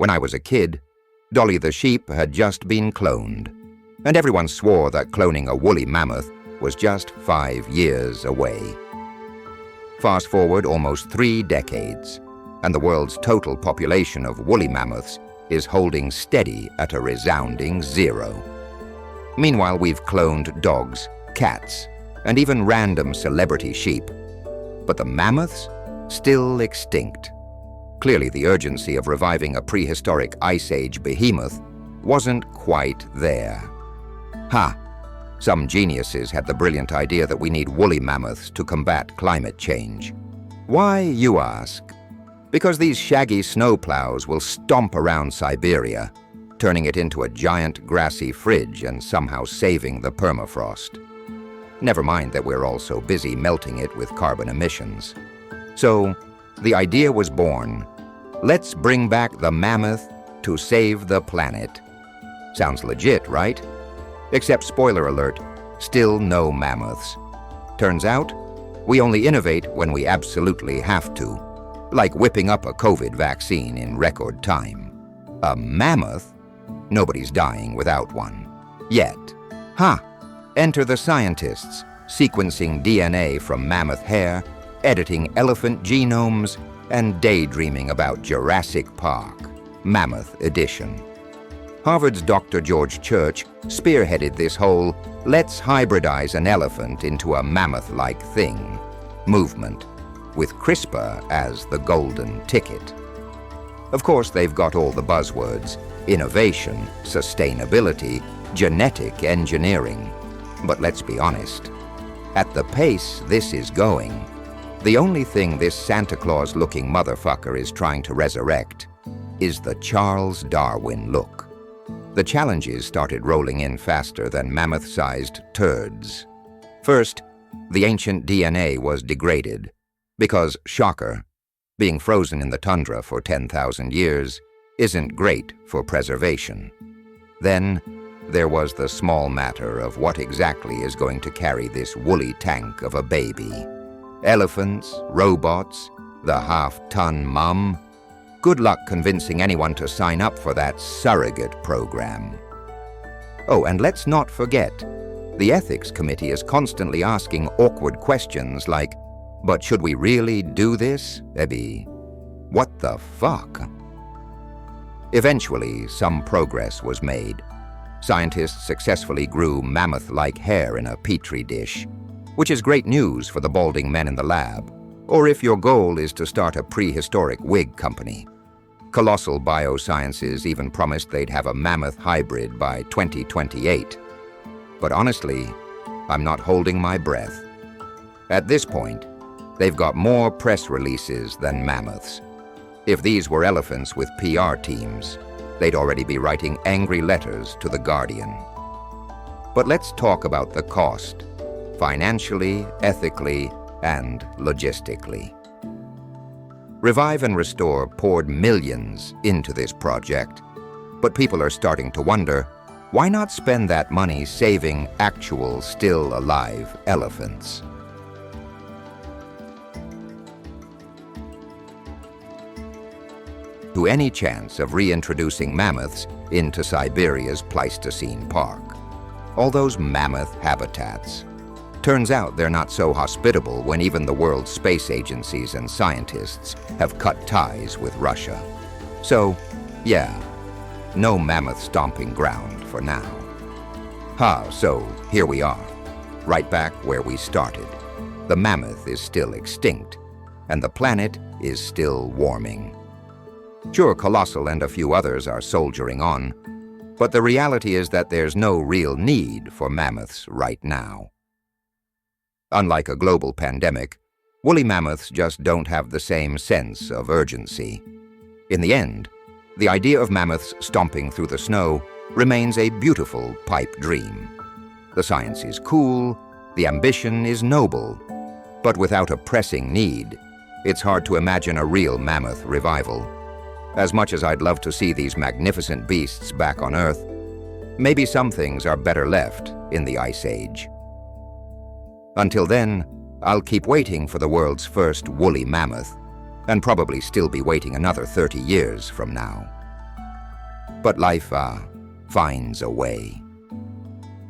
When I was a kid, Dolly the sheep had just been cloned, and everyone swore that cloning a woolly mammoth was just 5 years away. Fast forward almost 3 decades, and the world's total population of woolly mammoths is holding steady at a resounding 0. Meanwhile, we've cloned dogs, cats, and even random celebrity sheep. But the mammoths? Still extinct. Clearly, the urgency of reviving a prehistoric Ice Age behemoth wasn't quite there. Some geniuses had the brilliant idea that we need woolly mammoths to combat climate change. Why, you ask? Because these shaggy snowplows will stomp around Siberia, turning it into a giant grassy fridge and somehow saving the permafrost. Never mind that we're also busy melting it with carbon emissions. So, the idea was born. Let's bring back the mammoth to save the planet. Sounds legit, right? Except, spoiler alert, still no mammoths. Turns out, we only innovate when we absolutely have to, like whipping up a COVID vaccine in record time. A mammoth? Nobody's dying without one. Yet. Enter the scientists, sequencing DNA from mammoth hair, editing elephant genomes, and daydreaming about Jurassic Park, Mammoth Edition. Harvard's Dr. George Church spearheaded this whole "let's hybridize an elephant into a mammoth-like thing" movement, with CRISPR as the golden ticket. Of course, they've got all the buzzwords: innovation, sustainability, genetic engineering. But let's be honest, at the pace this is going, the only thing this Santa Claus-looking motherfucker is trying to resurrect is the Charles Darwin look. The challenges started rolling in faster than mammoth-sized turds. First, the ancient DNA was degraded because, shocker, being frozen in the tundra for 10,000 years isn't great for preservation. Then, there was the small matter of what exactly is going to carry this woolly tank of a baby. Elephants, robots, the half-ton mum. Good luck convincing anyone to sign up for that surrogate program. Oh, and let's not forget, the ethics committee is constantly asking awkward questions like, but should we really do this? Ebby, what the fuck? Eventually, some progress was made. Scientists successfully grew mammoth-like hair in a petri dish, which is great news for the balding men in the lab, or if your goal is to start a prehistoric wig company. Colossal Biosciences even promised they'd have a mammoth hybrid by 2028. But honestly, I'm not holding my breath. At this point, they've got more press releases than mammoths. If these were elephants with PR teams, they'd already be writing angry letters to The Guardian. But let's talk about the cost, financially, ethically, and logistically. Revive and Restore poured millions into this project, but people are starting to wonder, why not spend that money saving actual, still alive elephants? To any chance of reintroducing mammoths into Siberia's Pleistocene Park. All those mammoth habitats. Turns out they're not so hospitable when even the world's space agencies and scientists have cut ties with Russia. So, yeah, no mammoth stomping ground for now. So here we are, right back where we started. The mammoth is still extinct, and the planet is still warming. Sure, Colossal and a few others are soldiering on, but the reality is that there's no real need for mammoths right now. Unlike a global pandemic, woolly mammoths just don't have the same sense of urgency. In the end, the idea of mammoths stomping through the snow remains a beautiful pipe dream. The science is cool, the ambition is noble, but without a pressing need, it's hard to imagine a real mammoth revival. As much as I'd love to see these magnificent beasts back on Earth, maybe some things are better left in the Ice Age. Until then, I'll keep waiting for the world's first woolly mammoth, and probably still be waiting another 30 years from now. But life finds a way.